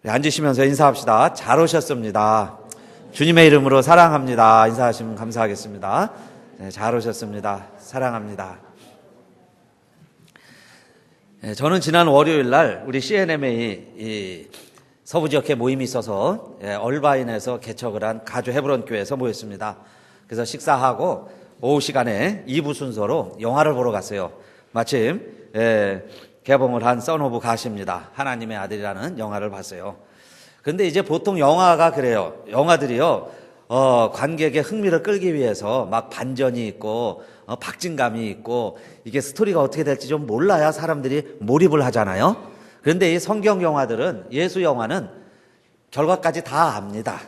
앉으시면서 인사합시다. 잘 오셨습니다. 주님의 이름으로 사랑합니다. 인사하시면 감사하겠습니다. 네, 잘 오셨습니다. 사랑합니다. 네, 저는 지난 월요일 날 우리 CNMA 서부지역회 모임이 있어서 얼바인에서 개척을 한 가주 헤브론 교회에서 모였습니다. 그래서 식사하고 오후 시간에 2부 순서로 영화를 보러 갔어요. 마침 개봉을 한 선 오브 갓입니다. 하나님의 아들이라는 영화를 봤어요. 그런데 이제 보통 영화가 그래요. 영화들이요, 관객의 흥미를 끌기 위해서 막 반전이 있고, 박진감이 있고, 이게 스토리가 어떻게 될지 좀 몰라야 사람들이 몰입을 하잖아요. 그런데 이 성경 영화들은, 예수 영화는 결과까지 다 압니다.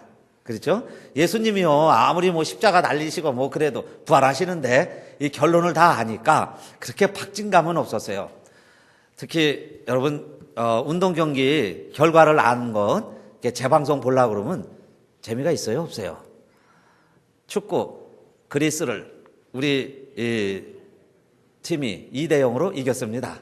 그렇죠? 예수님이요, 아무리 십자가 달리시고 그래도 부활하시는데 이 결론을 다 아니까 그렇게 박진감은 없었어요. 특히 여러분, 운동 경기 결과를 아는 건 재방송 보려고 그러면 재미가 있어요, 없어요? 축구 그리스를 우리 팀이 2대0으로 이겼습니다.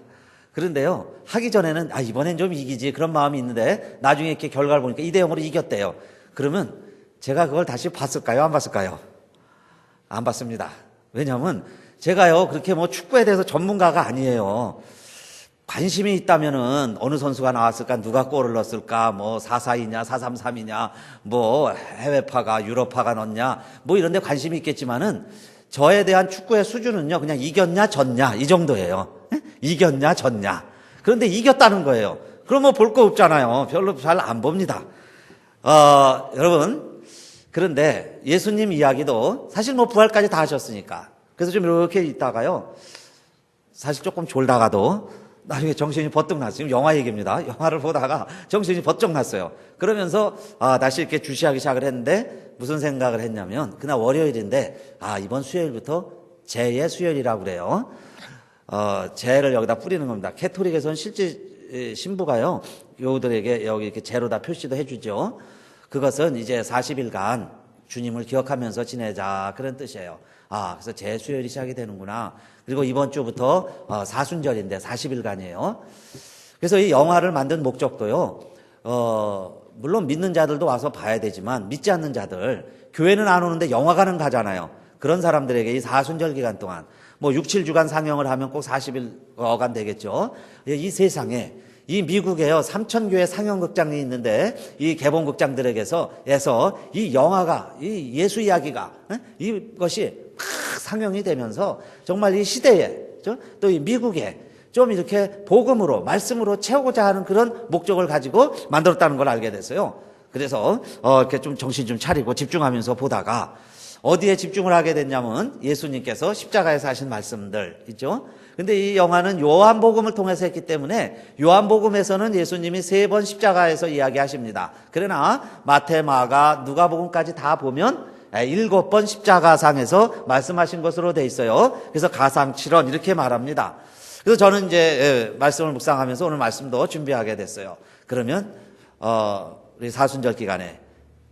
그런데요, 하기 전에는 이번엔 좀 이기지 그런 마음이 있는데 나중에 이렇게 결과를 보니까 2대0으로 이겼대요. 그러면 제가 그걸 다시 봤을까요, 안 봤을까요? 안 봤습니다. 왜냐하면 제가요, 그렇게 축구에 대해서 전문가가 아니에요. 관심이 있다면은 어느 선수가 나왔을까, 누가 골을 넣었을까, 4-4-2냐, 4-3-3이냐, 해외파가, 유럽파가 넣었냐, 이런 데 관심이 있겠지만은 저에 대한 축구의 수준은요, 그냥 이겼냐, 졌냐, 이 정도예요. 이겼냐, 졌냐. 그런데 이겼다는 거예요. 그럼 볼 거 없잖아요. 별로 잘 안 봅니다. 여러분, 그런데 예수님 이야기도 사실 부활까지 다 하셨으니까. 그래서 좀 이렇게 있다가요, 사실 조금 졸다가도 나중에 정신이 버뜩 났어요. 지금 영화 얘기입니다. 영화를 보다가 정신이 버쩍 났어요. 그러면서 다시 이렇게 주시하기 시작을 했는데 무슨 생각을 했냐면, 그날 월요일인데 이번 수요일부터 재의 수요일이라고 그래요. 재를 여기다 뿌리는 겁니다. 캐토릭에서는 실제 신부가요, 요들에게 여기 이렇게 재로다 표시도 해주죠. 그것은 이제 40일간 주님을 기억하면서 지내자, 그런 뜻이에요. 그래서 재 수요일이 시작이 되는구나. 그리고 이번 주부터 사순절인데 40일간이에요. 그래서 이 영화를 만든 목적도요, 물론 믿는 자들도 와서 봐야 되지만 믿지 않는 자들, 교회는 안 오는데 영화관은 가잖아요. 그런 사람들에게 이 사순절 기간 동안 6, 7주간 상영을 하면 꼭 40일간 되겠죠. 이 세상에, 이 미국에요, 3,000교회 상영극장이 있는데 이 개봉극장들에게서 이 영화가, 이 예수 이야기가, 이것이 막 상영이 되면서 정말 이 시대에, 또 이 미국에 좀 이렇게 복음으로, 말씀으로 채우고자 하는 그런 목적을 가지고 만들었다는 걸 알게 됐어요. 그래서 이렇게 좀 정신 좀 차리고 집중하면서 보다가 어디에 집중을 하게 됐냐면, 예수님께서 십자가에서 하신 말씀들 있죠. 근데 이 영화는 요한복음을 통해서 했기 때문에 요한복음에서는 예수님이 3번 십자가에서 이야기하십니다. 그러나 마태, 마가, 누가복음까지 다 보면 7번 십자가상에서 말씀하신 것으로 돼 있어요. 그래서 가상칠언 이렇게 말합니다. 그래서 저는 이제 말씀을 묵상하면서 오늘 말씀도 준비하게 됐어요. 그러면 우리 사순절 기간에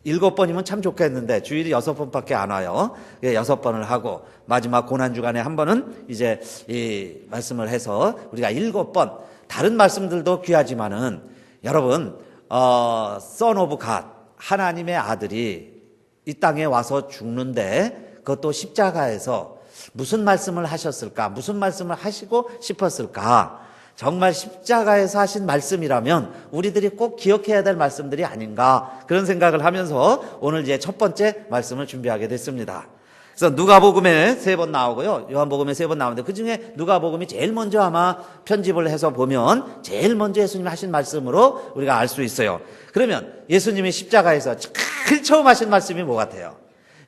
7번이면 참 좋겠는데 주일이 6번밖에 안 와요. 6번을 하고 마지막 고난주간에 한 번은 이제 이 말씀을 해서 우리가 7번, 다른 말씀들도 귀하지만은 여러분, Son of God, 하나님의 아들이 이 땅에 와서 죽는데 그것도 십자가에서 무슨 말씀을 하셨을까? 무슨 말씀을 하시고 싶었을까? 정말 십자가에서 하신 말씀이라면 우리들이 꼭 기억해야 될 말씀들이 아닌가, 그런 생각을 하면서 오늘 이제 첫 번째 말씀을 준비하게 됐습니다. 그래서 누가복음에 3번 나오고요, 요한복음에 3번 나오는데 그중에 누가복음이 제일 먼저 아마 편집을 해서 보면 제일 먼저 예수님이 하신 말씀으로 우리가 알 수 있어요. 그러면 예수님이 십자가에서 제일 처음 하신 말씀이 뭐 같아요?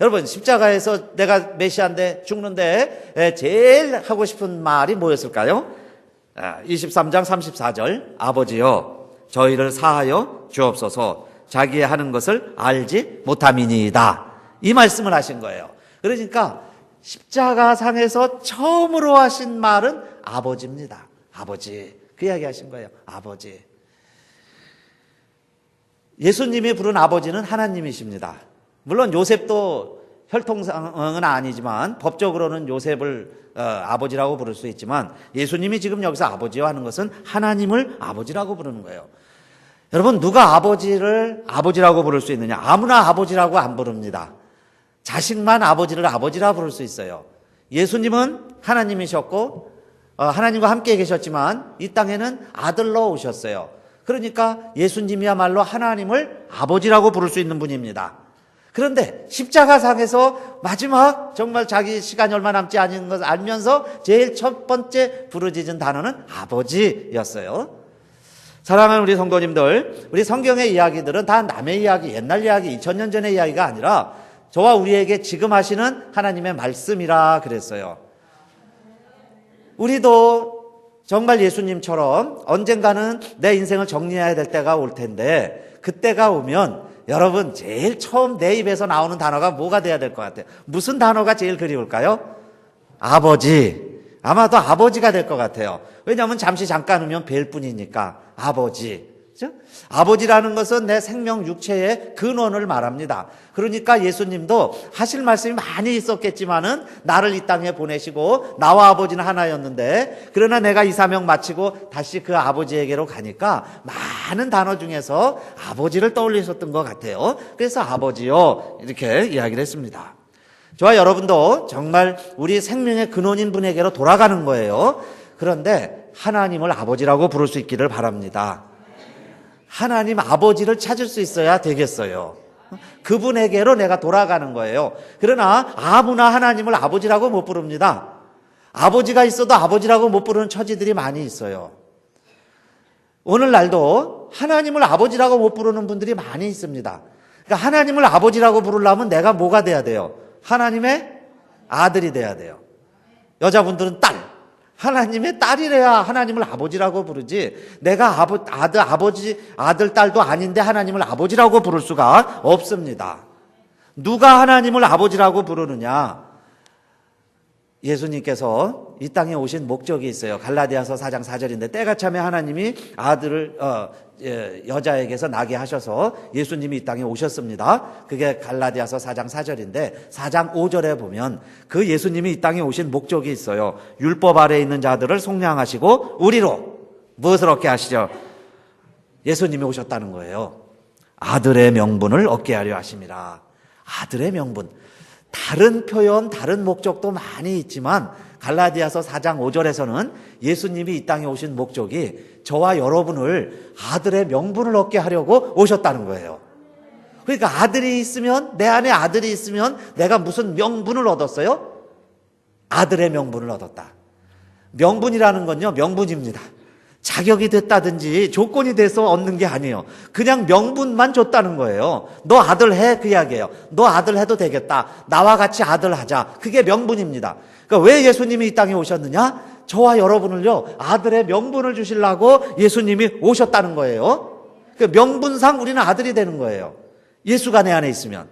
여러분, 십자가에서 내가 메시아인데 죽는데 제일 하고 싶은 말이 뭐였을까요? 23장 34절, 아버지여 저희를 사하여 주옵소서, 자기의 하는 것을 알지 못함이니이다, 이 말씀을 하신 거예요. 그러니까 십자가상에서 처음으로 하신 말은 아버지입니다. 아버지, 그 이야기 하신 거예요. 아버지. 예수님이 부른 아버지는 하나님이십니다. 물론 요셉도 혈통상은 아니지만 법적으로는 요셉을 아버지라고 부를 수 있지만 예수님이 지금 여기서 아버지와 하는 것은 하나님을 아버지라고 부르는 거예요. 여러분, 누가 아버지를 아버지라고 부를 수 있느냐? 아무나 아버지라고 안 부릅니다. 자식만 아버지를 아버지라 부를 수 있어요. 예수님은 하나님이셨고 하나님과 함께 계셨지만 이 땅에는 아들로 오셨어요. 그러니까 예수님이야말로 하나님을 아버지라고 부를 수 있는 분입니다. 그런데 십자가상에서 마지막 정말 자기 시간이 얼마 남지 않은 것을 알면서 제일 첫 번째 부르짖은 단어는 아버지였어요. 사랑하는 우리 성도님들, 우리 성경의 이야기들은 다 남의 이야기, 옛날 이야기, 2000년 전의 이야기가 아니라 저와 우리에게 지금 하시는 하나님의 말씀이라 그랬어요. 우리도 정말 예수님처럼 언젠가는 내 인생을 정리해야 될 때가 올 텐데 그때가 오면 여러분 제일 처음 내 입에서 나오는 단어가 뭐가 돼야 될 것 같아요? 무슨 단어가 제일 그리울까요? 아버지. 아마도 아버지가 될 것 같아요. 왜냐하면 잠깐 오면 뵐 뿐이니까 아버지. 그렇죠? 아버지라는 것은 내 생명 육체의 근원을 말합니다. 그러니까 예수님도 하실 말씀이 많이 있었겠지만은 나를 이 땅에 보내시고 나와 아버지는 하나였는데 그러나 내가 이 사명 마치고 다시 그 아버지에게로 가니까 많은 단어 중에서 아버지를 떠올리셨던 것 같아요. 그래서 아버지요 이렇게 이야기를 했습니다. 저와 여러분도 정말 우리 생명의 근원인 분에게로 돌아가는 거예요. 그런데 하나님을 아버지라고 부를 수 있기를 바랍니다. 하나님 아버지를 찾을 수 있어야 되겠어요. 그분에게로 내가 돌아가는 거예요. 그러나 아무나 하나님을 아버지라고 못 부릅니다. 아버지가 있어도 아버지라고 못 부르는 처지들이 많이 있어요. 오늘날도 하나님을 아버지라고 못 부르는 분들이 많이 있습니다. 그러니까 하나님을 아버지라고 부르려면 내가 뭐가 돼야 돼요? 하나님의 아들이 돼야 돼요. 여자분들은 딸. 하나님의 딸이래야 하나님을 아버지라고 부르지. 내가 아들, 딸도 아닌데 하나님을 아버지라고 부를 수가 없습니다. 누가 하나님을 아버지라고 부르느냐? 예수님께서 이 땅에 오신 목적이 있어요. 갈라디아서 4장 4절인데 때가 차면 하나님이 아들을 여자에게서 나게 하셔서 예수님이 이 땅에 오셨습니다. 그게 갈라디아서 4장 4절인데 4장 5절에 보면 그 예수님이 이 땅에 오신 목적이 있어요. 율법 아래에 있는 자들을 속량하시고 우리로 무엇을 얻게 하시죠? 예수님이 오셨다는 거예요. 아들의 명분을 얻게 하려 하심이라. 아들의 명분. 다른 표현, 다른 목적도 많이 있지만 갈라디아서 4장 5절에서는 예수님이 이 땅에 오신 목적이 저와 여러분을 아들의 명분을 얻게 하려고 오셨다는 거예요. 그러니까 아들이 있으면, 내 안에 아들이 있으면 내가 무슨 명분을 얻었어요? 아들의 명분을 얻었다. 명분이라는 건요, 명분입니다. 자격이 됐다든지 조건이 돼서 얻는 게 아니에요. 그냥 명분만 줬다는 거예요. 너 아들 해, 그 이야기예요. 너 아들 해도 되겠다. 나와 같이 아들 하자. 그게 명분입니다. 그러니까 왜 예수님이 이 땅에 오셨느냐? 저와 여러분을요, 아들의 명분을 주시려고 예수님이 오셨다는 거예요. 그 명분상 우리는 아들이 되는 거예요. 예수가 내 안에 있으면.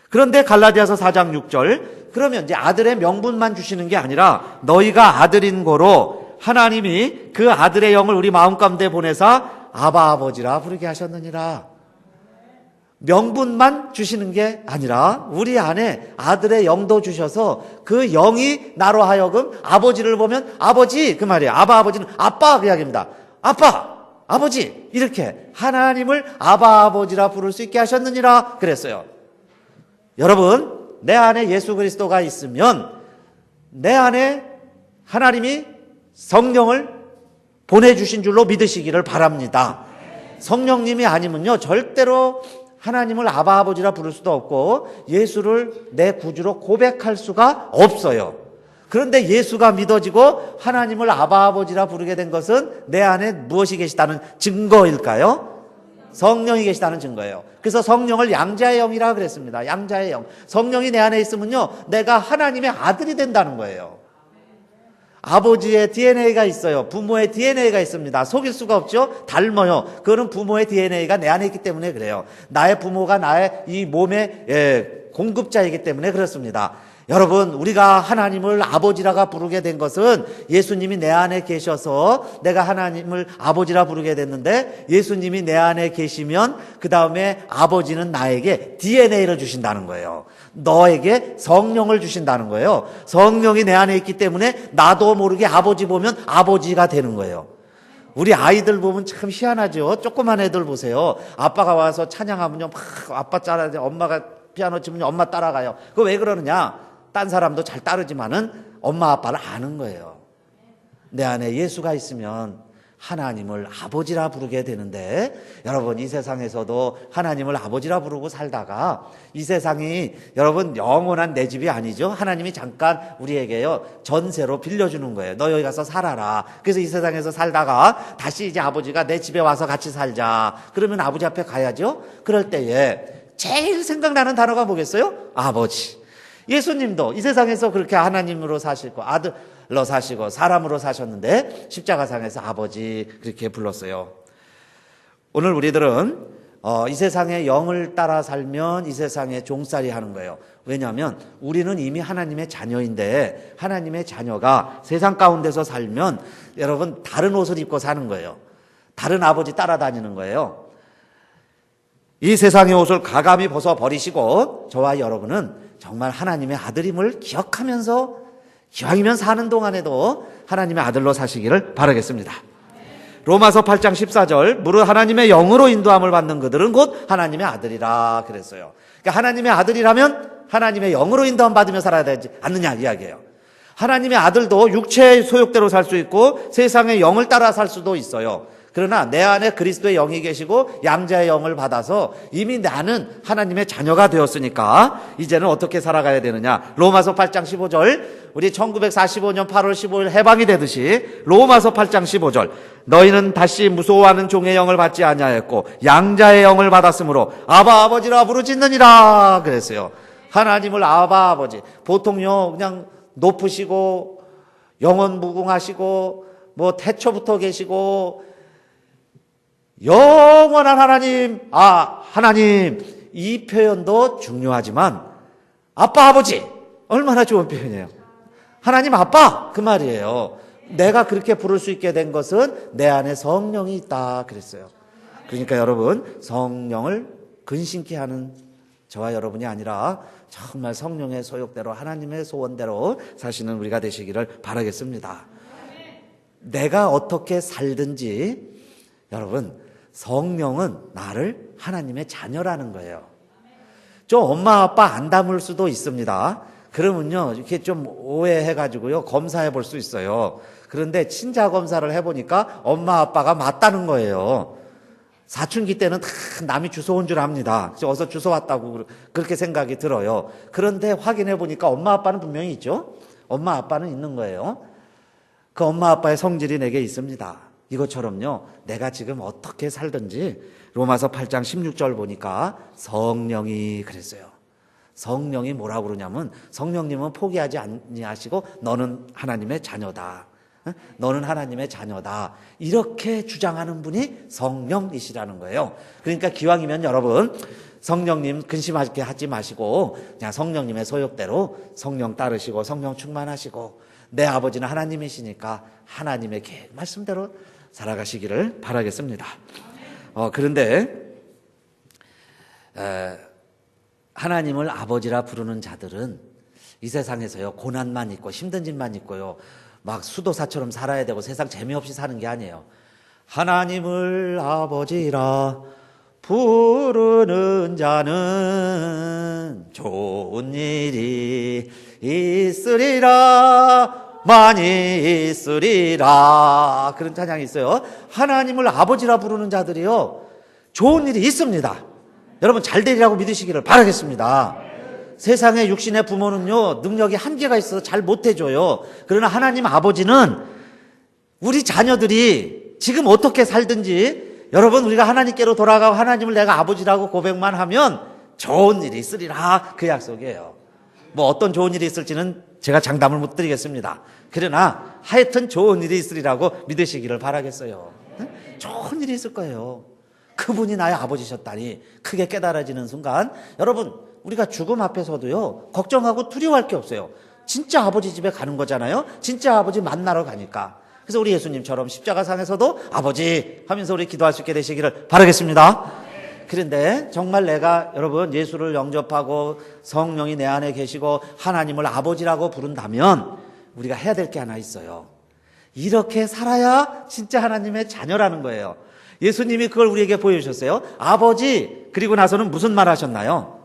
그런데 갈라디아서 4장 6절, 그러면 이제 아들의 명분만 주시는 게 아니라 너희가 아들인 거로 하나님이 그 아들의 영을 우리 마음 가운데 보내사 아바 아버지라 부르게 하셨느니라. 명분만 주시는 게 아니라 우리 안에 아들의 영도 주셔서 그 영이 나로 하여금 아버지를 보면 아버지 그 말이에요. 아바 아버지는 아빠 그 이야기입니다. 아빠 아버지 이렇게 하나님을 아바 아버지라 부를 수 있게 하셨느니라 그랬어요. 여러분 내 안에 예수 그리스도가 있으면 내 안에 하나님이 성령을 보내주신 줄로 믿으시기를 바랍니다. 성령님이 아니면요 절대로 하나님을 아바 아버지라 부를 수도 없고 예수를 내 구주로 고백할 수가 없어요. 그런데 예수가 믿어지고 하나님을 아바 아버지라 부르게 된 것은 내 안에 무엇이 계시다는 증거일까요? 성령이 계시다는 증거예요. 그래서 성령을 양자의 영이라 그랬습니다. 양자의 영. 성령이 내 안에 있으면요 내가 하나님의 아들이 된다는 거예요. 아버지의 DNA가 있어요. 부모의 DNA가 있습니다. 속일 수가 없죠. 닮아요. 그거는 부모의 DNA가 내 안에 있기 때문에 그래요. 나의 부모가 나의 이 몸의 공급자이기 때문에 그렇습니다. 여러분 우리가 하나님을 아버지라가 부르게 된 것은 예수님이 내 안에 계셔서 내가 하나님을 아버지라 부르게 됐는데 예수님이 내 안에 계시면 그 다음에 아버지는 나에게 DNA를 주신다는 거예요. 너에게 성령을 주신다는 거예요. 성령이 내 안에 있기 때문에 나도 모르게 아버지 보면 아버지가 되는 거예요. 우리 아이들 보면 참 희한하죠. 조그만 애들 보세요. 아빠가 와서 찬양하면요, 막 아빠 따라, 엄마가 피아노 치면 엄마 따라가요. 그거 왜 그러느냐? 딴 사람도 잘 따르지만은 엄마 아빠를 아는 거예요. 내 안에 예수가 있으면 하나님을 아버지라 부르게 되는데, 여러분 이 세상에서도 하나님을 아버지라 부르고 살다가 이 세상이 여러분 영원한 내 집이 아니죠. 하나님이 잠깐 우리에게요 전세로 빌려주는 거예요. 너 여기 가서 살아라. 그래서 이 세상에서 살다가 다시 이제 아버지가 내 집에 와서 같이 살자. 그러면 아버지 앞에 가야죠. 그럴 때에 제일 생각나는 단어가 뭐겠어요? 아버지. 예수님도 이 세상에서 그렇게 하나님으로 사시고 아들로 사시고 사람으로 사셨는데 십자가상에서 아버지 그렇게 불렀어요. 오늘 우리들은 이 세상의 영을 따라 살면 이 세상의 종살이 하는 거예요. 왜냐하면 우리는 이미 하나님의 자녀인데, 하나님의 자녀가 세상 가운데서 살면 여러분 다른 옷을 입고 사는 거예요. 다른 아버지 따라다니는 거예요. 이 세상의 옷을 과감히 벗어버리시고 저와 여러분은 정말 하나님의 아들임을 기억하면서 기왕이면 사는 동안에도 하나님의 아들로 사시기를 바라겠습니다. 로마서 8장 14절, 무릇 하나님의 영으로 인도함을 받는 그들은 곧 하나님의 아들이라 그랬어요. 그러니까 하나님의 아들이라면 하나님의 영으로 인도함 받으며 살아야 되지 않느냐 이야기예요. 하나님의 아들도 육체의 소욕대로 살 수 있고 세상의 영을 따라 살 수도 있어요. 그러나 내 안에 그리스도의 영이 계시고 양자의 영을 받아서 이미 나는 하나님의 자녀가 되었으니까 이제는 어떻게 살아가야 되느냐. 로마서 8장 15절, 우리 1945년 8월 15일 해방이 되듯이 로마서 8장 15절, 너희는 다시 무서워하는 종의 영을 받지 아니하였고 양자의 영을 받았으므로 아바 아버지라 부르짖느니라 그랬어요. 하나님을 아바 아버지, 보통요 그냥 높으시고 영원 무궁하시고 뭐 태초부터 계시고 영원한 하나님, 하나님, 이 표현도 중요하지만 아빠 아버지 얼마나 좋은 표현이에요. 하나님 아빠 그 말이에요. 내가 그렇게 부를 수 있게 된 것은 내 안에 성령이 있다 그랬어요. 그러니까 여러분 성령을 근심케 하는 저와 여러분이 아니라 정말 성령의 소욕대로 하나님의 소원대로 사시는 우리가 되시기를 바라겠습니다. 내가 어떻게 살든지 여러분 성령은 나를 하나님의 자녀라는 거예요. 좀 엄마 아빠 안 닮을 수도 있습니다. 그러면요 이렇게 좀 오해해가지고요 검사해 볼 수 있어요. 그런데 친자 검사를 해보니까 엄마 아빠가 맞다는 거예요. 사춘기 때는 다 남이 주워 온 줄 압니다. 어서 주워 왔다고 그렇게 생각이 들어요. 그런데 확인해 보니까 엄마 아빠는 분명히 있죠. 엄마 아빠는 있는 거예요. 그 엄마 아빠의 성질이 내게 있습니다. 이것처럼요 내가 지금 어떻게 살든지 로마서 8장 16절 보니까 성령이 그랬어요. 성령이 뭐라고 그러냐면 성령님은 포기하지 아니하시고 너는 하나님의 자녀다. 너는 하나님의 자녀다. 이렇게 주장하는 분이 성령이시라는 거예요. 그러니까 기왕이면 여러분 성령님 근심하게 하지 마시고 그냥 성령님의 소욕대로 성령 따르시고 성령 충만하시고 내 아버지는 하나님이시니까 하나님의 계획 말씀대로 살아가시기를 바라겠습니다. 그런데 하나님을 아버지라 부르는 자들은 이 세상에서요 고난만 있고 힘든 짓만 있고요 막 수도사처럼 살아야 되고 세상 재미없이 사는 게 아니에요. 하나님을 아버지라 부르는 자는 좋은 일이 있으리라 많이 있으리라 그런 찬양이 있어요. 하나님을 아버지라 부르는 자들이요 좋은 일이 있습니다. 여러분 잘 되리라고 믿으시기를 바라겠습니다. 세상의 육신의 부모는요 능력이 한계가 있어서 잘 못해줘요. 그러나 하나님 아버지는 우리 자녀들이 지금 어떻게 살든지 여러분 우리가 하나님께로 돌아가고 하나님을 내가 아버지라고 고백만 하면 좋은 일이 있으리라 그 약속이에요. 뭐 어떤 좋은 일이 있을지는 제가 장담을 못 드리겠습니다. 그러나 하여튼 좋은 일이 있으리라고 믿으시기를 바라겠어요. 좋은 일이 있을 거예요. 그분이 나의 아버지셨다니 크게 깨달아지는 순간 여러분 우리가 죽음 앞에서도요 걱정하고 두려워할 게 없어요. 진짜 아버지 집에 가는 거잖아요. 진짜 아버지 만나러 가니까. 그래서 우리 예수님처럼 십자가상에서도 아버지 하면서 우리 기도할 수 있게 되시기를 바라겠습니다. 그런데 정말 내가 여러분 예수를 영접하고 성령이 내 안에 계시고 하나님을 아버지라고 부른다면 우리가 해야 될 게 하나 있어요. 이렇게 살아야 진짜 하나님의 자녀라는 거예요. 예수님이 그걸 우리에게 보여주셨어요. 아버지, 그리고 나서는 무슨 말 하셨나요?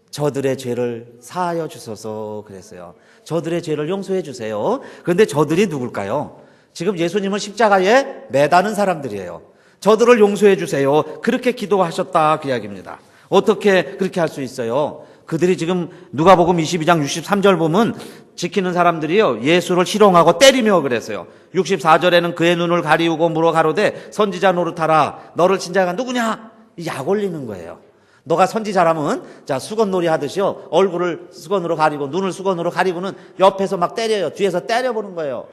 저들의 죄를 사하여 주소서 그랬어요. 저들의 죄를 용서해 주세요. 그런데 저들이 누굴까요? 지금 예수님을 십자가에 매다는 사람들이에요. 저들을 용서해 주세요. 그렇게 기도하셨다 그 이야기입니다. 어떻게 그렇게 할 수 있어요? 그들이 지금 누가복음 22장 63절 보면 지키는 사람들이요 예수를 희롱하고 때리며 그랬어요. 64절에는 그의 눈을 가리우고 물어 가로되 선지자 노릇하라. 너를 진자가 누구냐? 약 올리는 거예요. 너가 선지자라면 자 수건놀이 하듯이요 얼굴을 수건으로 가리고 눈을 수건으로 가리고는 옆에서 막 때려요. 뒤에서 때려보는 거예요.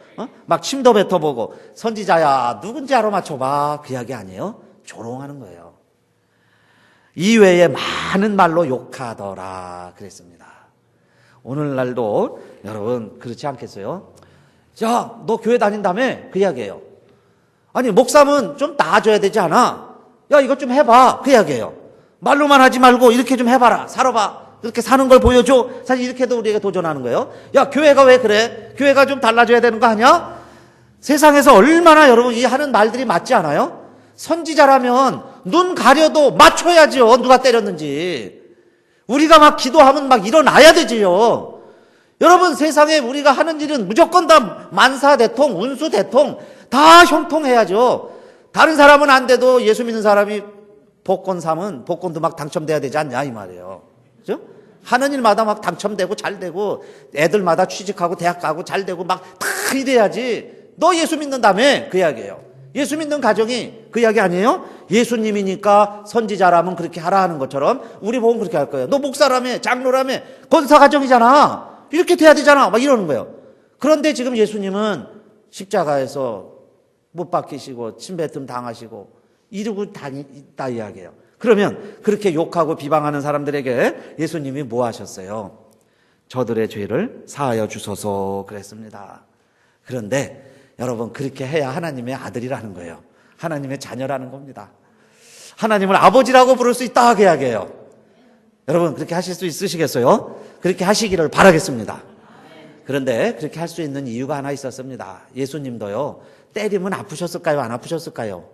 막 침도 뱉어보고 선지자야 누군지 알아맞혀봐 그 이야기 아니에요? 조롱하는 거예요. 이외에 많은 말로 욕하더라 그랬습니다. 오늘날도 여러분 그렇지 않겠어요? 자, 너 교회 다닌다며? 그 이야기예요. 아니 목사면 좀 나아져야 되지 않아? 야 이것 좀 해봐 그 이야기예요. 말로만 하지 말고 이렇게 좀 해봐라 살아봐 이렇게 사는 걸 보여줘. 사실 이렇게도 우리에게 도전하는 거예요. 야 교회가 왜 그래? 교회가 좀 달라져야 되는 거 아니야? 세상에서 얼마나 여러분 이 하는 말들이 맞지 않아요? 선지자라면 눈 가려도 맞춰야지요. 누가 때렸는지. 우리가 막 기도하면 막 일어나야 되지요. 여러분 세상에 우리가 하는 일은 무조건 다 만사대통, 운수대통 다 형통해야죠. 다른 사람은 안 돼도 예수 믿는 사람이 복권 사면 복권도 막 당첨돼야 되지 않냐 이 말이에요. 그죠? 하는 일마다 막 당첨되고 잘 되고 애들마다 취직하고 대학 가고 잘 되고 막 다 이래야지. 너 예수 믿는다며 그 이야기예요. 예수 믿는 가정이 그 이야기 아니에요? 예수님이니까 선지자라면 그렇게 하라 하는 것처럼 우리 보면 그렇게 할 거예요. 너 목사라며 장로라며 권사 가정이잖아. 이렇게 돼야 되잖아. 막 이러는 거예요. 그런데 지금 예수님은 십자가에서 못 박히시고 침뱉음 당하시고 이러고 있다 이야기예요. 그러면 그렇게 욕하고 비방하는 사람들에게 예수님이 뭐 하셨어요? 저들의 죄를 사하여 주소서 그랬습니다. 그런데 여러분 그렇게 해야 하나님의 아들이라는 거예요. 하나님의 자녀라는 겁니다. 하나님을 아버지라고 부를 수 있다 그 이야기예요. 여러분 그렇게 하실 수 있으시겠어요? 그렇게 하시기를 바라겠습니다. 그런데 그렇게 할 수 있는 이유가 하나 있었습니다. 예수님도요 때리면 아프셨을까요? 안 아프셨을까요?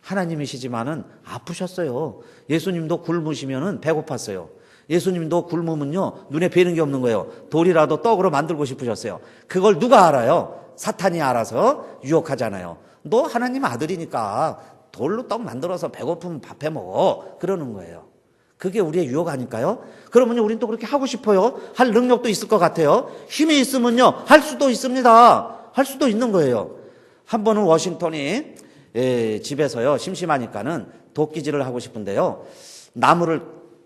하나님이시지만은 아프셨어요. 예수님도 굶으시면은 배고팠어요. 예수님도 굶으면요 눈에 뵈는 게 없는 거예요. 돌이라도 떡으로 만들고 싶으셨어요. 그걸 누가 알아요? 사탄이 알아서 유혹하잖아요. 너 하나님 아들이니까 돌로 떡 만들어서 배고프면 밥 해 먹어 그러는 거예요. 그게 우리의 유혹 아닐까요? 그러면요 우린 또 그렇게 하고 싶어요. 할 능력도 있을 것 같아요. 힘이 있으면요 할 수도 있습니다. 할 수도 있는 거예요. 한 번은 워싱턴이 집에서요 심심하니까는 도끼질을 하고 싶은데요 나무를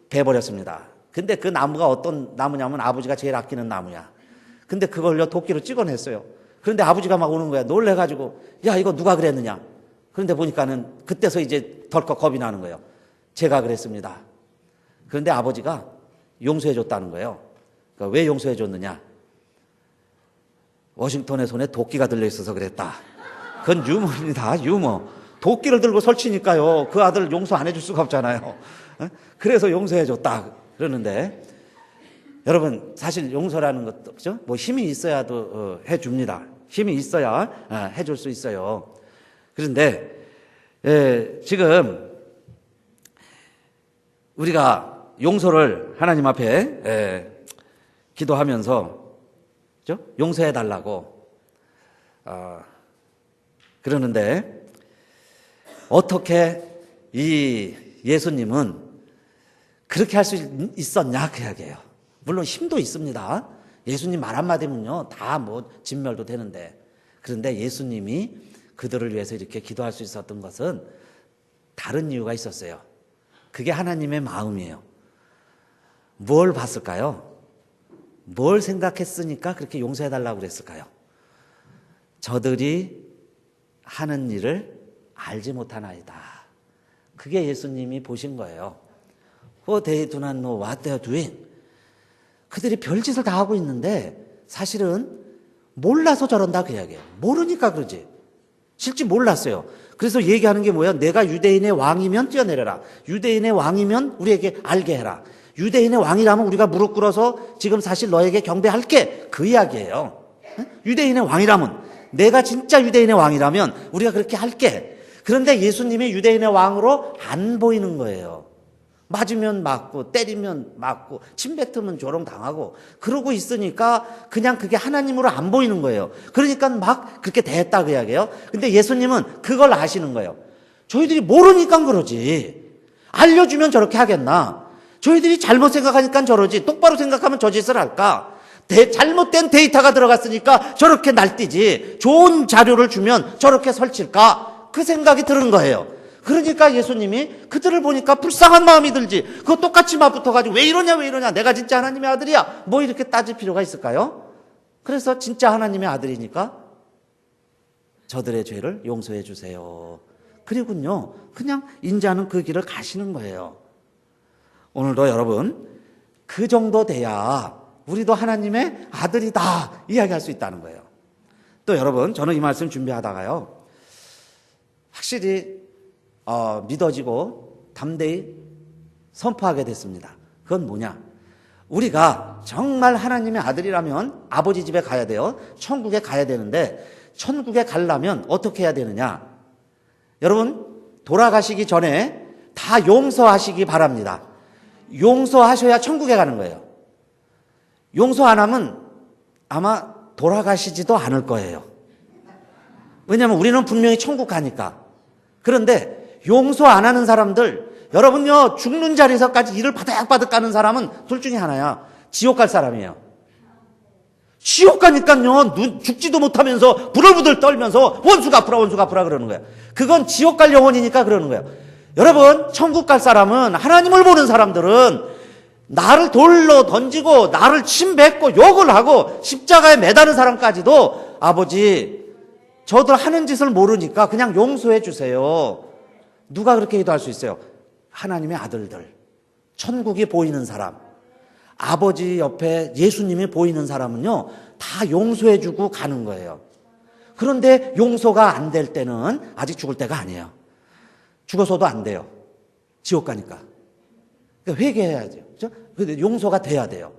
베버렸습니다. 근데 그 나무가 어떤 나무냐면 아버지가 제일 아끼는 나무야. 근데 그걸요 도끼로 찍어냈어요. 그런데 아버지가 막 오는 거야. 놀래가지고 야 이거 누가 그랬느냐. 그런데 보니까는 그때서 이제 덜컥 겁이 나는 거예요. 제가 그랬습니다. 그런데 아버지가 용서해 줬다는 거예요. 그러니까 왜 용서해 줬느냐. 워싱턴의 손에 도끼가 들려있어서 그랬다. 그건 유머입니다. 유머. 도끼를 들고 설치니까요 그 아들 용서 안 해줄 수가 없잖아요. 그래서 용서해 줬다 그러는데 여러분 사실 용서라는 것도 그죠? 뭐 힘이 있어야도 해줍니다. 힘이 있어야 해줄 수 있어요. 그런데 지금 우리가 용서를 하나님 앞에 기도하면서 그죠? 용서해 달라고 그러는데 어떻게 이 예수님은 그렇게 할 수 있었냐 그 이야기예요. 물론 힘도 있습니다. 예수님 말 한마디면요 다 뭐 진멸도 되는데 그런데 예수님이 그들을 위해서 이렇게 기도할 수 있었던 것은 다른 이유가 있었어요. 그게 하나님의 마음이에요. 뭘 봤을까요? 뭘 생각했으니까 그렇게 용서해달라고 그랬을까요? 저들이 하는 일을 알지 못하나이다. 그게 예수님이 보신 거예요. What they do not know what they are doing. 그들이 별짓을 다 하고 있는데 사실은 몰라서 저런다 그 이야기예요. 모르니까 그러지. 실제 몰랐어요. 그래서 얘기하는 게 뭐야? 내가 유대인의 왕이면 뛰어내려라. 유대인의 왕이면 우리에게 알게 해라. 유대인의 왕이라면 우리가 무릎 꿇어서 지금 사실 너에게 경배할게. 그 이야기예요. 유대인의 왕이라면 내가 진짜 유대인의 왕이라면 우리가 그렇게 할게. 그런데 예수님이 유대인의 왕으로 안 보이는 거예요. 맞으면 맞고 때리면 맞고 침 뱉으면 조롱당하고 그러고 있으니까 그냥 그게 하나님으로 안 보이는 거예요. 그러니까 막 그렇게 대했다 그 이야기예요. 근데 예수님은 그걸 아시는 거예요. 저희들이 모르니까 그러지. 알려주면 저렇게 하겠나? 저희들이 잘못 생각하니까 저러지. 똑바로 생각하면 저 짓을 할까? 잘못된 데이터가 들어갔으니까 저렇게 날뛰지. 좋은 자료를 주면 저렇게 설칠까? 그 생각이 드는 거예요. 그러니까 예수님이 그들을 보니까 불쌍한 마음이 들지. 그거 똑같이 맞붙어가지고 왜 이러냐 왜 이러냐. 내가 진짜 하나님의 아들이야. 뭐 이렇게 따질 필요가 있을까요? 그래서 진짜 하나님의 아들이니까 저들의 죄를 용서해 주세요. 그리고요 그냥 인자는 그 길을 가시는 거예요. 오늘도 여러분 그 정도 돼야 우리도 하나님의 아들이다 이야기할 수 있다는 거예요. 또 여러분 저는 이 말씀 준비하다가요 확실히 믿어지고 담대히 선포하게 됐습니다. 그건 뭐냐? 우리가 정말 하나님의 아들이라면 아버지 집에 가야 돼요. 천국에 가야 되는데 천국에 가려면 어떻게 해야 되느냐? 여러분 돌아가시기 전에 다 용서하시기 바랍니다. 용서하셔야 천국에 가는 거예요. 용서 안 하면 아마 돌아가시지도 않을 거예요. 왜냐하면 우리는 분명히 천국 가니까. 그런데 용서 안 하는 사람들, 여러분요 죽는 자리에서까지 이를 바닥바닥 가는 사람은 둘 중에 하나야. 지옥 갈 사람이에요. 지옥 가니까요 죽지도 못하면서 부들부들 떨면서 원수가 아프라 그러는 거예요. 그건 지옥 갈 영혼이니까 그러는 거예요. 여러분 천국 갈 사람은, 하나님을 보는 사람들은 나를 돌로 던지고 나를 침뱉고 욕을 하고 십자가에 매다는 사람까지도 아버지 저들 하는 짓을 모르니까 그냥 용서해 주세요. 누가 그렇게 기도할 수 있어요? 하나님의 아들들, 천국이 보이는 사람, 아버지 옆에 예수님이 보이는 사람은요 다 용서해 주고 가는 거예요. 그런데 용서가 안 될 때는 아직 죽을 때가 아니에요. 죽어서도 안 돼요. 지옥 가니까. 그러니까 회개해야죠. 그렇죠? 근데 용서가 돼야 돼요.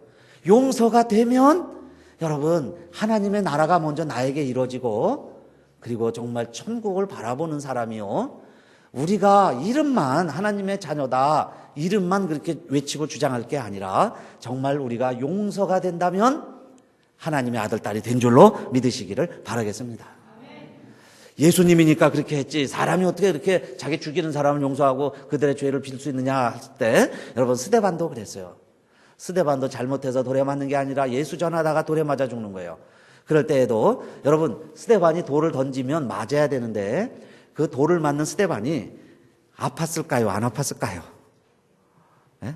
용서가 되면 여러분 하나님의 나라가 먼저 나에게 이루어지고 그리고 정말 천국을 바라보는 사람이요. 우리가 이름만 하나님의 자녀다, 이름만 그렇게 외치고 주장할 게 아니라 정말 우리가 용서가 된다면 하나님의 아들, 딸이 된 줄로 믿으시기를 바라겠습니다. 예수님이니까 그렇게 했지 사람이 어떻게 이렇게 자기 죽이는 사람을 용서하고 그들의 죄를 빌 수 있느냐 할 때 여러분 스데반도 그랬어요. 스데반도 잘못해서 돌에 맞는 게 아니라 예수 전하다가 돌에 맞아 죽는 거예요. 그럴 때에도 여러분 스데반이 돌을 던지면 맞아야 되는데 그 돌을 맞는 스데반이 아팠을까요? 안 아팠을까요? 네?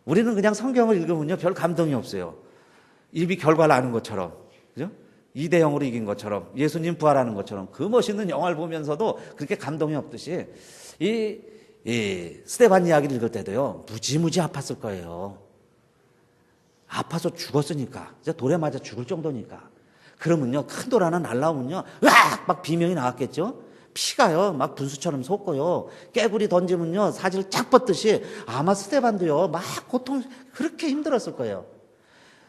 우리는 그냥 성경을 읽으면요 별 감동이 없어요. 입이 결과를 아는 것처럼, 그죠? 2대0으로 이긴 것처럼, 예수님 부활하는 것처럼 그 멋있는 영화를 보면서도 그렇게 감동이 없듯이 이 스데반 이야기를 읽을 때도요 무지무지 아팠을 거예요. 아파서 죽었으니까, 이제 돌에 맞아 죽을 정도니까. 그러면요 큰 돌 하나 날라오면요 으악 막 비명이 나왔겠죠. 피가요 막 분수처럼 솟고요. 깨구리 던지면요 사지를 쫙 뻗듯이 아마 스데반도요 막 고통 그렇게 힘들었을 거예요.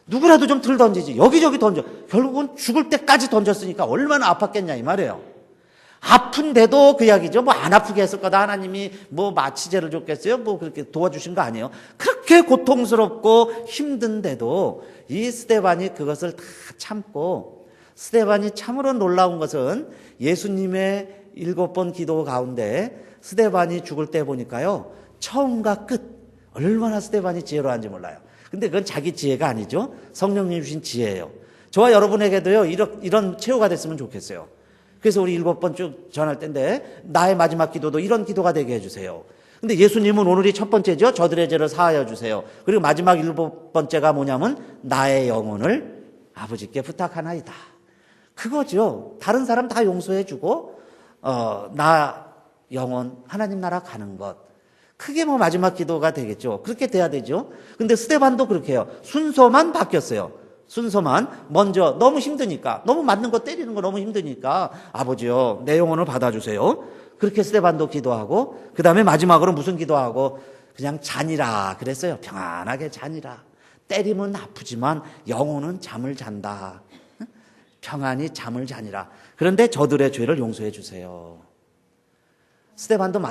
누구라도 좀 덜 던지지. 여기저기 던져. 결국은 죽을 때까지 던졌으니까 얼마나 아팠겠냐 이 말이에요. 아픈데도 그 이야기죠. 뭐 안 아프게 했을 거다. 하나님이 뭐 마취제를 줬겠어요? 뭐 그렇게 도와주신 거 아니에요. 그렇게 고통스럽고 힘든데도 이 스데반이 그것을 다 참고, 스데반이 참으로 놀라운 것은 예수님의 7번 기도 가운데 스데반이 죽을 때 보니까요 처음과 끝 얼마나 스데반이 지혜로운지 몰라요. 근데 그건 자기 지혜가 아니죠. 성령님 주신 지혜예요. 저와 여러분에게도요 이런 최후가 됐으면 좋겠어요. 그래서 우리 7번 쭉 전할 텐데 나의 마지막 기도도 이런 기도가 되게 해주세요. 근데 예수님은 오늘이 첫 번째죠. 저들의 죄를 사하여 주세요. 그리고 마지막 7번째가 뭐냐면 나의 영혼을 아버지께 부탁하나이다. 그거죠. 다른 사람 다 용서해주고 나 영혼 하나님 나라 가는 것. 그게 뭐 마지막 기도가 되겠죠. 그렇게 돼야 되죠. 근데 스데반도 그렇게 해요. 순서만 바뀌었어요. 순서만 먼저 너무 힘드니까, 너무 맞는 거 때리는 거 너무 힘드니까 아버지요 내 영혼을 받아주세요. 그렇게 스데반도 기도하고 그 다음에 마지막으로 무슨 기도하고 그냥 자니라 그랬어요. 평안하게 자니라. 때리면 아프지만 영혼은 잠을 잔다. 평안히 잠을 자니라. 그런데 저들의 죄를 용서해 주세요. 스데반도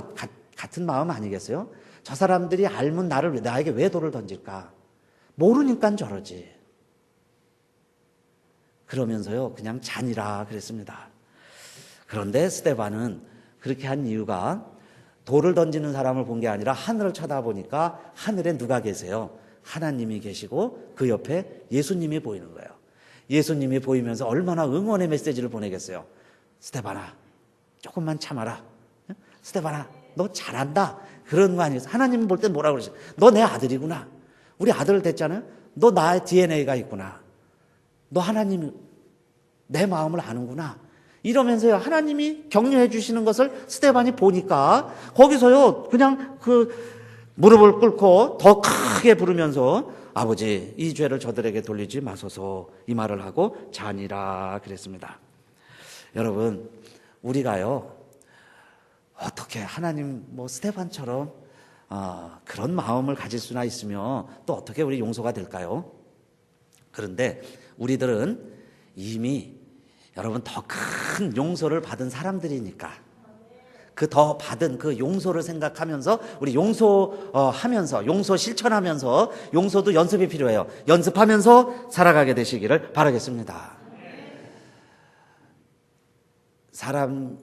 같은 마음 아니겠어요? 저 사람들이 알면 나에게 왜 돌을 던질까? 모르니까 저러지. 그러면서요, 그냥 자니라 그랬습니다. 그런데 스데반은 그렇게 한 이유가 돌을 던지는 사람을 본 게 아니라 하늘을 쳐다보니까 하늘에 누가 계세요? 하나님이 계시고 그 옆에 예수님이 보이는 거예요. 예수님이 보이면서 얼마나 응원의 메시지를 보내겠어요. 스데반아, 조금만 참아라. 스데반아, 너 잘한다. 그런 거 아니겠어요? 하나님 볼 땐 뭐라고 그러죠? 너 내 아들이구나. 우리 아들을 댔잖아요. 너 나의 DNA가 있구나. 너 하나님 내 마음을 아는구나. 이러면서요, 하나님이 격려해 주시는 것을 스데반이 보니까 거기서요, 그냥 무릎을 꿇고 더 크게 부르면서 아버지, 이 죄를 저들에게 돌리지 마소서, 이 말을 하고 자니라 그랬습니다. 여러분, 우리가요, 어떻게 하나님 스데반처럼 그런 마음을 가질 수나 있으며 또 어떻게 우리 용서가 될까요? 그런데 우리들은 이미 여러분 더 큰 용서를 받은 사람들이니까 그 더 받은 그 용서를 생각하면서 우리 용서하면서 용서 실천하면서 용서도 연습이 필요해요. 연습하면서 살아가게 되시기를 바라겠습니다. 사람이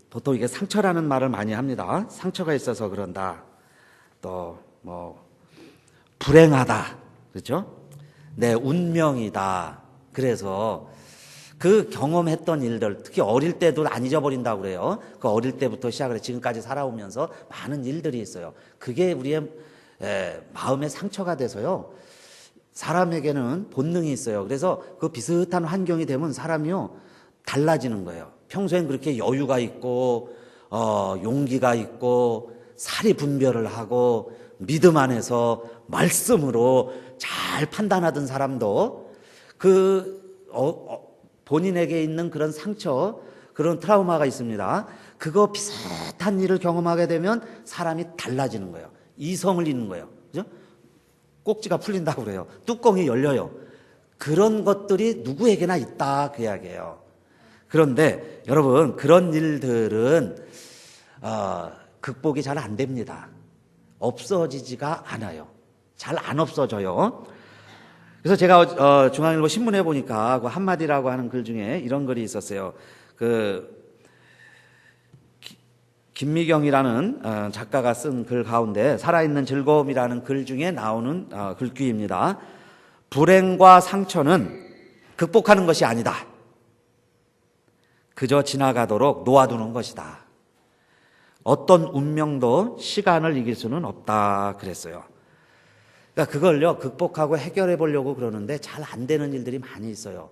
보통 이게 상처라는 말을 많이 합니다. 상처가 있어서 그런다. 또 불행하다. 그렇죠? 내 운명이다. 그래서 그 경험했던 일들, 특히 어릴 때도 안 잊어버린다고 그래요. 그 어릴 때부터 시작을 해 지금까지 살아오면서 많은 일들이 있어요. 그게 우리의 마음의 상처가 돼서요. 사람에게는 본능이 있어요. 그래서 그 비슷한 환경이 되면 사람이요, 달라지는 거예요. 평소엔 그렇게 여유가 있고 용기가 있고 사리 분별을 하고 믿음 안에서 말씀으로 잘 판단하던 사람도 본인에게 있는 그런 상처, 그런 트라우마가 있습니다. 그거 비슷한 일을 경험하게 되면 사람이 달라지는 거예요. 이성을 잃는 거예요. 그죠? 꼭지가 풀린다고 그래요. 뚜껑이 열려요. 그런 것들이 누구에게나 있다 그 이야기예요. 그런데 여러분, 그런 일들은 극복이 잘 안 됩니다. 없어지지가 않아요. 잘 안 없어져요. 그래서 제가 중앙일보 신문에 보니까 그 한마디라고 하는 글 중에 이런 글이 있었어요. 김미경이라는 작가가 쓴 글 가운데 살아있는 즐거움이라는 글 중에 나오는 글귀입니다. 불행과 상처는 극복하는 것이 아니다. 그저 지나가도록 놓아두는 것이다. 어떤 운명도 시간을 이길 수는 없다 그랬어요. 그러니까 그걸요, 극복하고 해결해 보려고 그러는데 잘 안 되는 일들이 많이 있어요.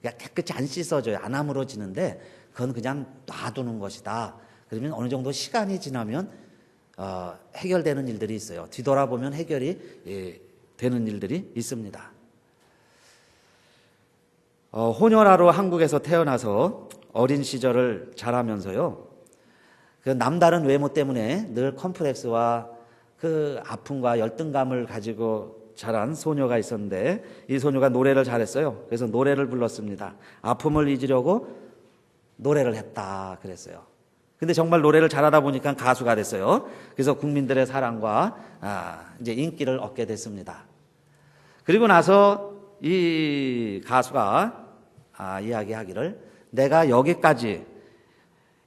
그러니까 깨끗이 안 씻어져요. 안 아물어지는데 그건 그냥 놔두는 것이다. 그러면 어느 정도 시간이 지나면 해결되는 일들이 있어요. 뒤돌아보면 해결이 되는 일들이 있습니다. 호녀라로 한국에서 태어나서 어린 시절을 자라면서요, 그 남다른 외모 때문에 늘 컴플렉스와 그 아픔과 열등감을 가지고 자란 소녀가 있었는데 이 소녀가 노래를 잘했어요. 그래서 노래를 불렀습니다. 아픔을 잊으려고 노래를 했다 그랬어요. 근데 정말 노래를 잘하다 보니까 가수가 됐어요. 그래서 국민들의 사랑과 이제 인기를 얻게 됐습니다. 그리고 나서 이 가수가 이야기하기를, 내가 여기까지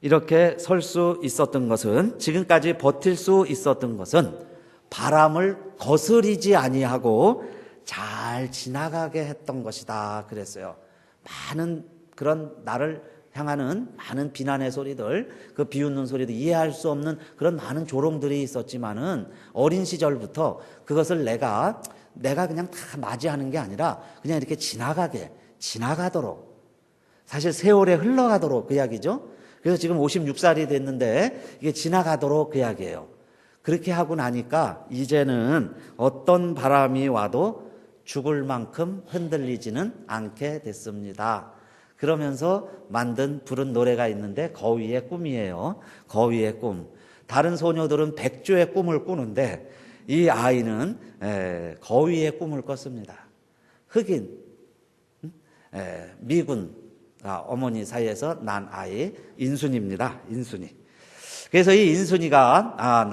이렇게 설 수 있었던 것은, 지금까지 버틸 수 있었던 것은 바람을 거스리지 아니하고 잘 지나가게 했던 것이다 그랬어요. 많은 그런 나를 향하는 많은 비난의 소리들, 그 비웃는 소리도 이해할 수 없는 그런 많은 조롱들이 있었지만은 어린 시절부터 그것을 내가 그냥 다 맞이하는 게 아니라 그냥 이렇게 지나가도록, 사실 세월에 흘러가도록 그 이야기죠. 그래서 지금 56살이 됐는데 이게 지나가도록 그 이야기예요. 그렇게 하고 나니까 이제는 어떤 바람이 와도 죽을 만큼 흔들리지는 않게 됐습니다. 그러면서 부른 노래가 있는데 거위의 꿈이에요. 거위의 꿈. 다른 소녀들은 백조의 꿈을 꾸는데 이 아이는 거위의 꿈을 꿨습니다. 흑인, 미군 어머니 사이에서 난 아이 인순이입니다. 인순이. 그래서 이 인순이가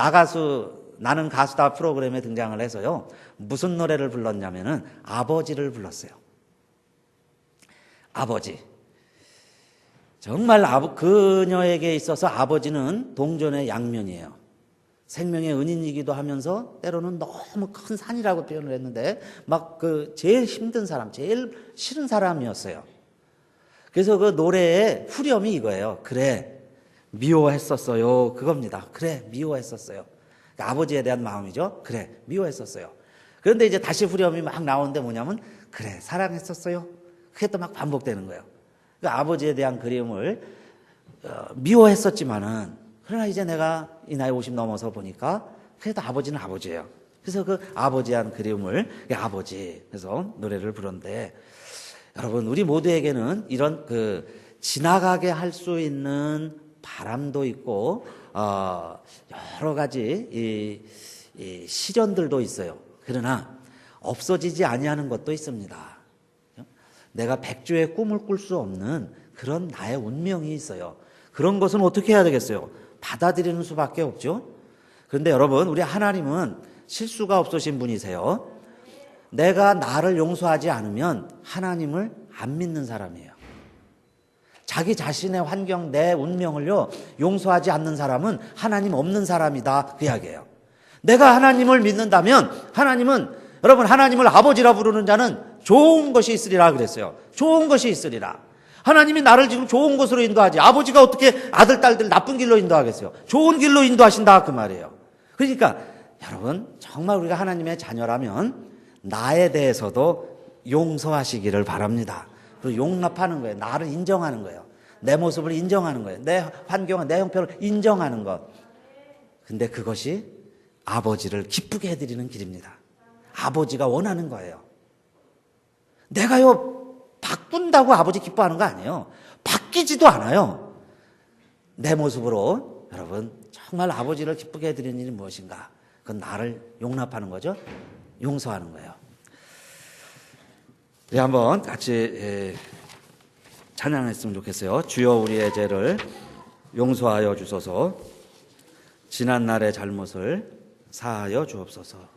나는 가수다 프로그램에 등장을 해서요. 무슨 노래를 불렀냐면은 아버지를 불렀어요. 아버지. 정말 그녀에게 있어서 아버지는 동전의 양면이에요. 생명의 은인이기도 하면서 때로는 너무 큰 산이라고 표현을 했는데 막 제일 힘든 사람, 제일 싫은 사람이었어요. 그래서 그 노래의 후렴이 이거예요. 그래, 미워했었어요. 그겁니다. 그래, 미워했었어요. 그러니까 아버지에 대한 마음이죠. 그래, 미워했었어요. 그런데 이제 다시 후렴이 막 나오는데 뭐냐면 그래, 사랑했었어요. 그게 또 막 반복되는 거예요. 그러니까 아버지에 대한 그리움을 미워했었지만은 그러나 이제 내가 이 나이 50 넘어서 보니까 그래도 아버지는 아버지예요. 그래서 그 아버지에 대한 그리움을 아버지 그래서 노래를 부르는데 여러분 우리 모두에게는 이런 지나가게 할 수 있는 바람도 있고 여러 가지 이 시련들도 있어요. 그러나 없어지지 아니하는 것도 있습니다. 내가 백조의 꿈을 꿀 수 없는 그런 나의 운명이 있어요. 그런 것은 어떻게 해야 되겠어요? 받아들이는 수밖에 없죠. 그런데 여러분 우리 하나님은 실수가 없으신 분이세요. 내가 나를 용서하지 않으면 하나님을 안 믿는 사람이에요. 자기 자신의 환경, 내 운명을요 용서하지 않는 사람은 하나님 없는 사람이다 그 이야기예요. 내가 하나님을 믿는다면 여러분 하나님을 아버지라 부르는 자는 좋은 것이 있으리라 그랬어요. 좋은 것이 있으리라. 하나님이 나를 지금 좋은 곳으로 인도하지 아버지가 어떻게 아들 딸들 나쁜 길로 인도하겠어요. 좋은 길로 인도하신다 그 말이에요. 그러니까 여러분 정말 우리가 하나님의 자녀라면 나에 대해서도 용서하시기를 바랍니다. 그리고 용납하는 거예요. 나를 인정하는 거예요. 내 모습을 인정하는 거예요. 내 환경과 내 형편을 인정하는 것. 근데 그것이 아버지를 기쁘게 해드리는 길입니다. 아버지가 원하는 거예요. 내가요 바꾼다고 아버지 기뻐하는 거 아니에요. 바뀌지도 않아요. 내 모습으로 여러분 정말 아버지를 기쁘게 해드리는 일이 무엇인가? 그건 나를 용납하는 거죠. 용서하는 거예요. 네, 한번 같이 찬양했으면 좋겠어요. 주여 우리의 죄를 용서하여 주소서. 지난 날의 잘못을 사하여 주옵소서.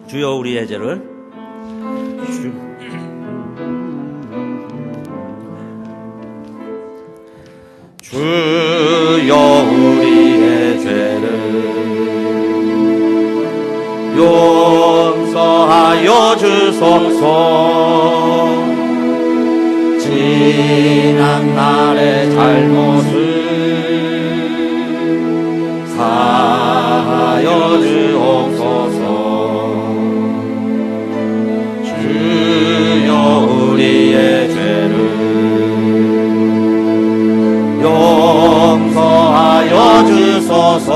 주여 우리의 죄를 주여 우리의 죄를 용서하여 주소서. 지난 날의 잘못을 사하여 주옵소서. 주여 우리의 죄를 용서하여 주소서.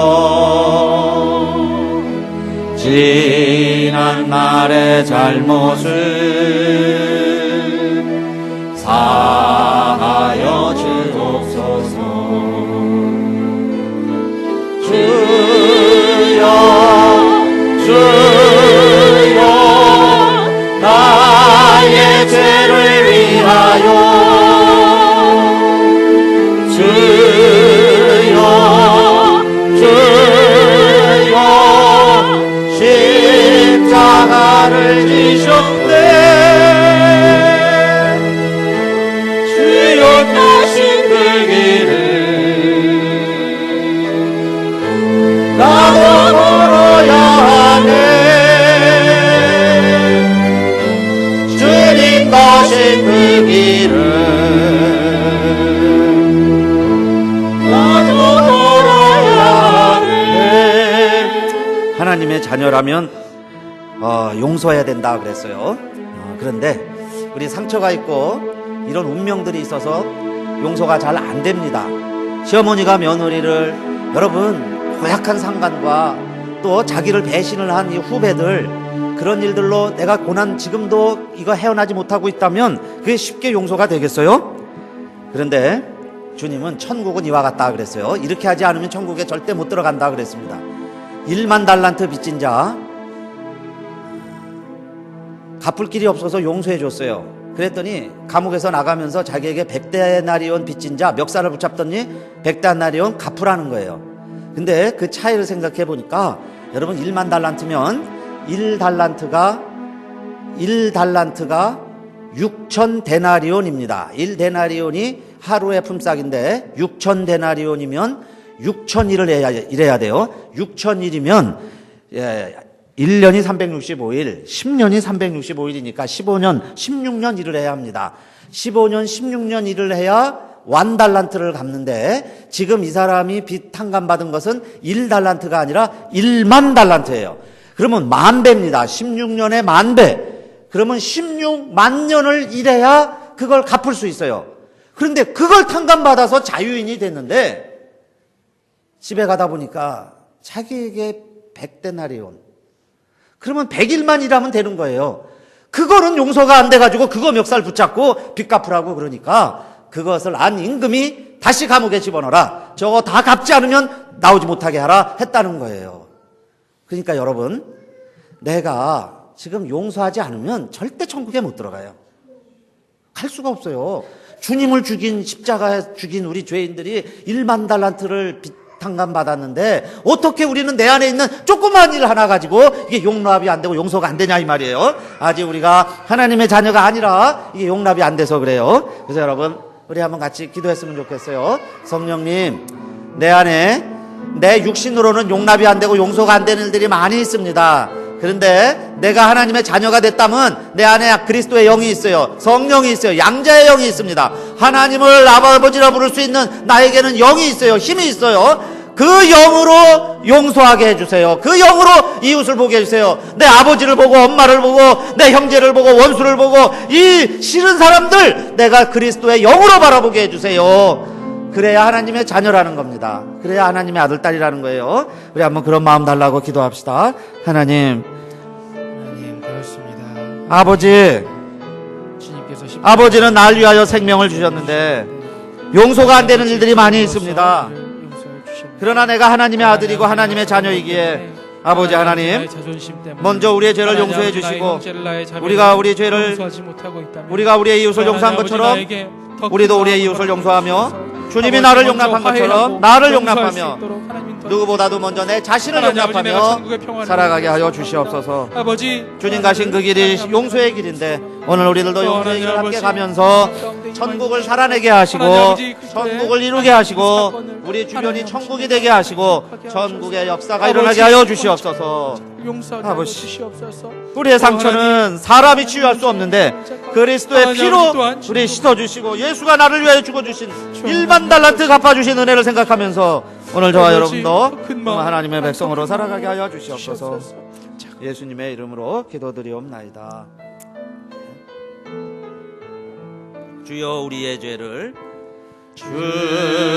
지난 날의 잘못을 사하여 주옵소서. 주여 나의 죄를 위하여 주여 십자가를 지셨네. 주여 가신 그 길을 나도 걸어야 하네. 주님 가신 그 길을 나도 걸어야 하네. 하나님의 자녀라면 용서해야 된다 그랬어요. 그런데 우리 상처가 있고 이런 운명들이 있어서 용서가 잘 안 됩니다. 시어머니가 며느리를 여러분 고약한 상관과 또 자기를 배신을 한 이 후배들 그런 일들로 내가 고난 지금도 이거 헤어나지 못하고 있다면 그게 쉽게 용서가 되겠어요? 그런데 주님은 천국은 이와 같다 그랬어요. 이렇게 하지 않으면 천국에 절대 못 들어간다 그랬습니다. 1만 달란트 빚진 자 갚을 길이 없어서 용서해 줬어요. 그랬더니 감옥에서 나가면서 자기에게 100데나리온 빚진 자 멱살을 붙잡더니 100데나리온 갚으라는 거예요. 근데 그 차이를 생각해 보니까 여러분 1만 달란트면 1달란트가 6,000데나리온입니다. 1데나리온이 하루의 품삯인데 6,000데나리온이면 6,000일을 일해야 돼요. 6,000일이면 1년이 365일, 10년이 365일이니까 15년, 16년 일을 해야 합니다. 15년, 16년 일을 해야 1달란트를 갚는데 지금 이 사람이 빚 탕감받은 것은 1달란트가 아니라 1만 달란트예요. 그러면 10,000배입니다. 16년에 10,000배. 그러면 16만 년을 일해야 그걸 갚을 수 있어요. 그런데 그걸 탕감받아서 자유인이 됐는데 집에 가다 보니까 자기에게 100데나리온. 그러면 100일만 일하면 되는 거예요. 그거는 용서가 안 돼가지고 그거 멱살 붙잡고 빚 갚으라고 그러니까 그것을 안 임금이 다시 감옥에 집어넣어라. 저거 다 갚지 않으면 나오지 못하게 하라 했다는 거예요. 그러니까 여러분, 내가 지금 용서하지 않으면 절대 천국에 못 들어가요. 갈 수가 없어요. 주님을 죽인, 십자가에 죽인 우리 죄인들이 1만 달란트를 탕감 받았는데 어떻게 우리는 내 안에 있는 조그만 일 하나 가지고 이게 용납이 안 되고 용서가 안 되냐 이 말이에요. 아직 우리가 하나님의 자녀가 아니라 이게 용납이 안 돼서 그래요. 그래서 여러분, 우리 한번 같이 기도했으면 좋겠어요. 성령님, 내 안에 내 육신으로는 용납이 안 되고 용서가 안 되는 일들이 많이 있습니다. 그런데 내가 하나님의 자녀가 됐다면 내 안에 그리스도의 영이 있어요. 성령이 있어요. 양자의 영이 있습니다. 하나님을 아버지라 부를 수 있는 나에게는 영이 있어요. 힘이 있어요. 그 영으로 용서하게 해주세요. 그 영으로 이웃을 보게 해주세요. 내 아버지를 보고 엄마를 보고 내 형제를 보고 원수를 보고 이 싫은 사람들 내가 그리스도의 영으로 바라보게 해주세요. 그래야 하나님의 자녀라는 겁니다. 그래야 하나님의 아들, 딸이라는 거예요. 우리 한번 그런 마음 달라고 기도합시다. 하나님, 그렇습니다. 아버지, 아버지는 날 위하여 생명을 주셨는데 용서가 안 되는 일들이 많이 있습니다. 그러나 내가 하나님의 아들이고 하나님의 자녀이기에 아버지 하나님, 먼저 우리의 죄를 용서해 주시고 우리가 우리의 죄를 우리가 우리의 이웃을 용서한 것처럼 우리도 우리의 이웃을 용서하며 주님이 나를 용납한 것처럼 나를 용납하며 누구보다도 먼저 내 자신을 용납하며 살아가게 하여 주시옵소서. 주님 가신 그 길이 용서의 길인데 오늘 우리들도 용서의 길을 함께 가면서 천국을 살아내게 하시고 천국을 이루게 하시고 우리 주변이 천국이 되게 하시고 천국의 역사가 일어나게 하여 주시옵소서. 아버지, 우리의 상처는 사람이 치유할 수 없는데 그리스도의 피로 우리 씻어주시고 예수가 나를 위하여 죽어주신 1만 달란트 갚아주신 은혜를 생각하면서 오늘 저와 여러분도 하나님의 백성으로 살아가게 하여 주시옵소서. 예수님의 이름으로 기도드리옵나이다. 주여, 우리의 죄를